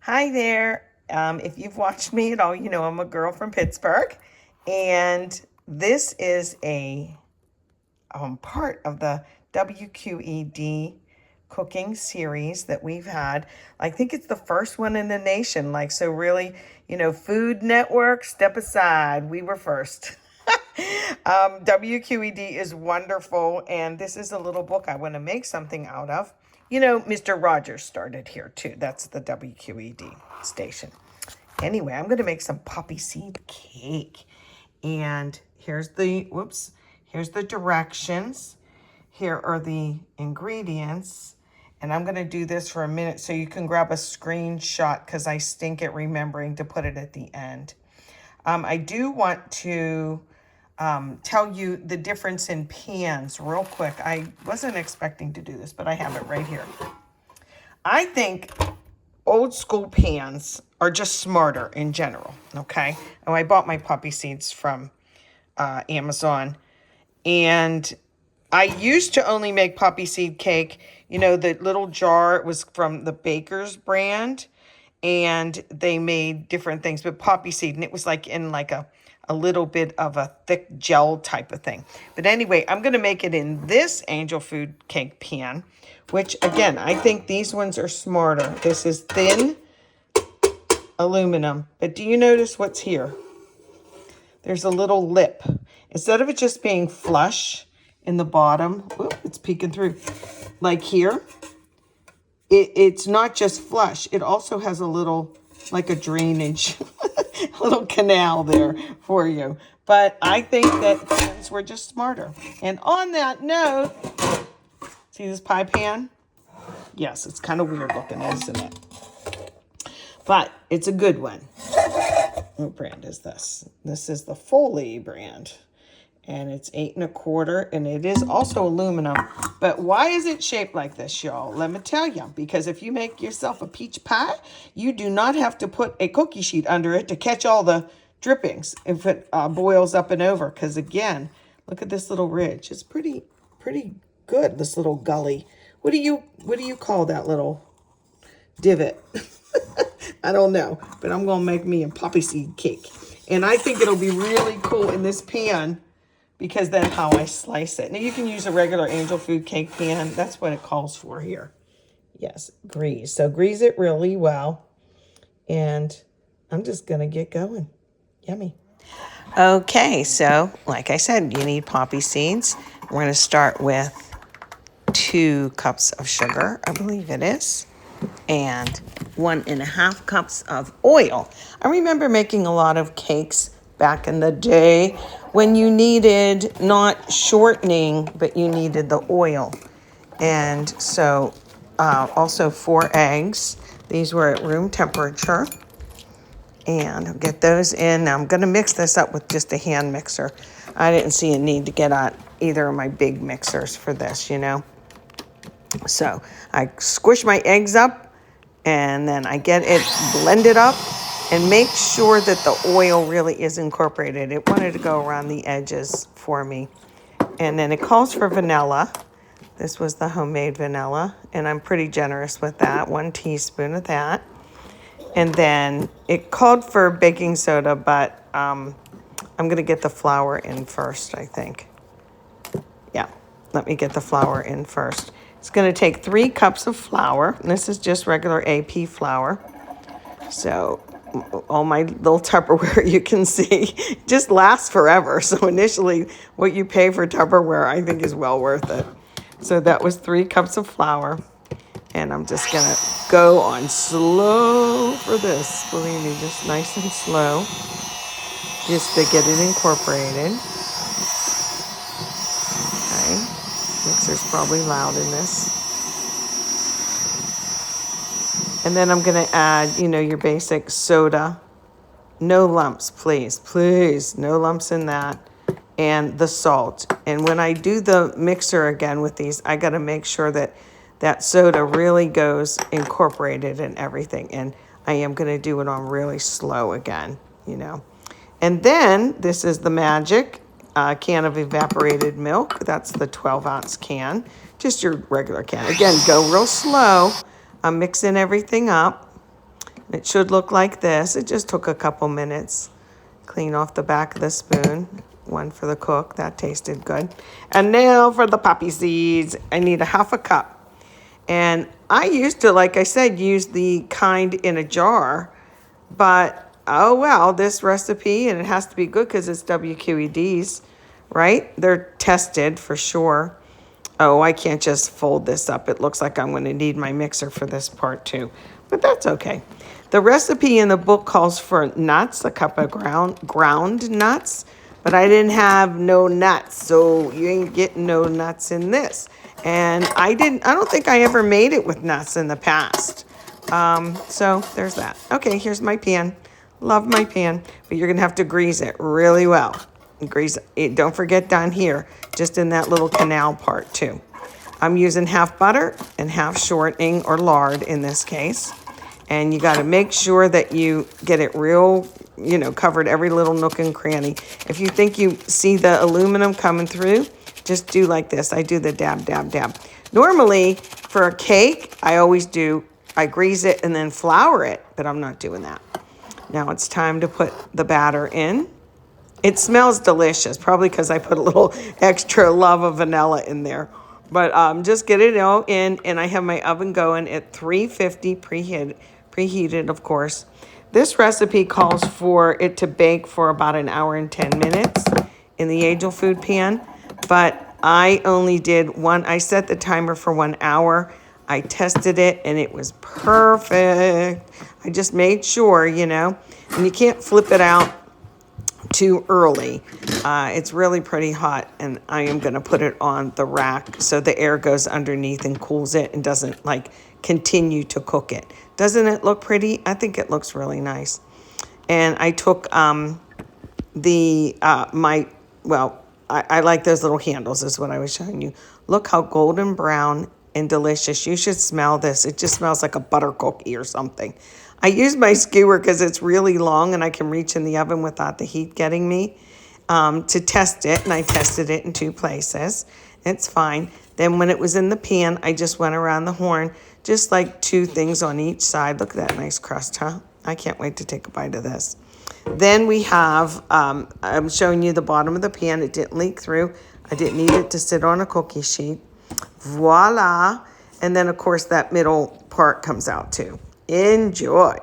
Hi there. If you've watched me at all, you know I'm a girl from Pittsburgh. And this is a part of the WQED cooking series that we've had. I think it's the first one in the nation. So really, Food Network, step aside. We were first. WQED is wonderful, and this is a little book I want to make something out of. Mr. Rogers started here too. That's the WQED station. Anyway, I'm going to make some poppy seed cake. And here's the directions. Here are the ingredients. And I'm going to do this for a minute so you can grab a screenshot because I stink at remembering to put it at the end. I do want to tell you the difference in pans real quick. I wasn't expecting to do this, but I have it right here. I think old school pans are just smarter in general, okay? Oh, I bought my poppy seeds from Amazon, and I used to only make poppy seed cake. The little jar was from the Baker's brand, and they made different things with poppy seed, and it was like in a little bit of a thick gel type of thing. But anyway, I'm going to make it in this angel food cake pan, which again, I think these ones are smarter. This is thin aluminum, but do you notice what's here? There's a little lip. Instead of it just being flush in the bottom, it's peeking through, like here, it's not just flush. It also has a little, like a drainage, a little canal there for you. But I think that pans were just smarter. And on that note, see this pie pan? Yes, it's kind of weird looking, isn't it? But it's a good one. What brand is this? This is the Foley brand. And it's 8 1/4, and it is also aluminum. But why is it shaped like this, y'all? Let me tell you. Because if you make yourself a peach pie, you do not have to put a cookie sheet under it to catch all the drippings if it boils up and over. Because again, look at this little ridge. It's pretty good. This little gully. What do you call that little divot? I don't know, but I'm gonna make me a poppy seed cake, and I think it'll be really cool in this pan. Because then how I slice it. Now you can use a regular angel food cake pan. That's what it calls for here. Yes, grease. So grease it really well. And I'm just going to get going. Yummy. Okay, so like I said, you need poppy seeds. We're going to start with 2 cups of sugar, I believe it is. And 1.5 cups of oil. I remember making a lot of cakes back in the day when you needed not shortening, but you needed the oil. And so also 4 eggs. These were at room temperature. And I'll get those in. Now I'm going to mix this up with just a hand mixer. I didn't see a need to get out either of my big mixers for this, So I squish my eggs up, and then I get it blended up. And make sure that the oil really is incorporated. It wanted to go around the edges for me. And then it calls for vanilla. This was the homemade vanilla. And I'm pretty generous with that. 1 teaspoon of that. And then it called for baking soda, but I'm going to get the flour in first, I think. Yeah, let me get the flour in first. It's going to take 3 cups of flour. And this is just regular AP flour. So all my little Tupperware, you can see, just lasts forever. So initially, what you pay for Tupperware, I think, is well worth it. So that was 3 cups of flour. And I'm just going to go on slow for this. Believe me, just nice and slow. Just to get it incorporated. Okay. Mixer's probably loud in this. And then I'm going to add, your basic soda. No lumps, please. Please, no lumps in that. And the salt. And when I do the mixer again with these, I got to make sure that that soda really goes incorporated in everything. And I am going to do it on really slow again, And then this is the magic can of evaporated milk. That's the 12-ounce can. Just your regular can. Again, go real slow. I'm mixing everything up. It should look like this. It just took a couple minutes. Clean off the back of the spoon. One for the cook. That tasted good. And now for the poppy seeds. I need a half a cup. And I used to, like I said, use the kind in a jar. But, oh well, this recipe, and it has to be good because it's WQEDs, right? They're tested for sure. Oh, I can't just fold this up. It looks like I'm going to need my mixer for this part too. But that's okay. The recipe in the book calls for nuts, a cup of ground nuts. But I didn't have no nuts, so you ain't getting no nuts in this. And I don't think I ever made it with nuts in the past. So there's that. Okay, here's my pan. Love my pan, but you're gonna have to grease it really well. Grease it. Don't forget down here, just in that little canal part too. I'm using half butter and half shortening or lard in this case. And you got to make sure that you get it real, covered every little nook and cranny. If you think you see the aluminum coming through, just do like this. I do the dab, dab, dab. Normally, for a cake, I grease it and then flour it, but I'm not doing that. Now it's time to put the batter in. It smells delicious, probably because I put a little extra love of vanilla in there. But just get it all in, and I have my oven going at 350 preheated, of course. This recipe calls for it to bake for about an hour and 10 minutes in the Angel Food pan, but I only did one. I set the timer for 1 hour. I tested it, and it was perfect. I just made sure, and you can't flip it out too early. It's really pretty hot, and I am going to put it on the rack so the air goes underneath and cools it and doesn't continue to cook it. Doesn't it look pretty? I think it looks really nice. And I took I like those little handles is what I was showing you. Look how golden brown and delicious. You should smell this. It just smells like a butter cookie or something. I use my skewer because it's really long and I can reach in the oven without the heat getting me to test it. And I tested it in 2 places. It's fine. Then when it was in the pan, I just went around the horn, just like 2 things on each side. Look at that nice crust, huh? I can't wait to take a bite of this. Then we have, I'm showing you the bottom of the pan. It didn't leak through. I didn't need it to sit on a cookie sheet. Voila. And then, of course, that middle part comes out too. Enjoy.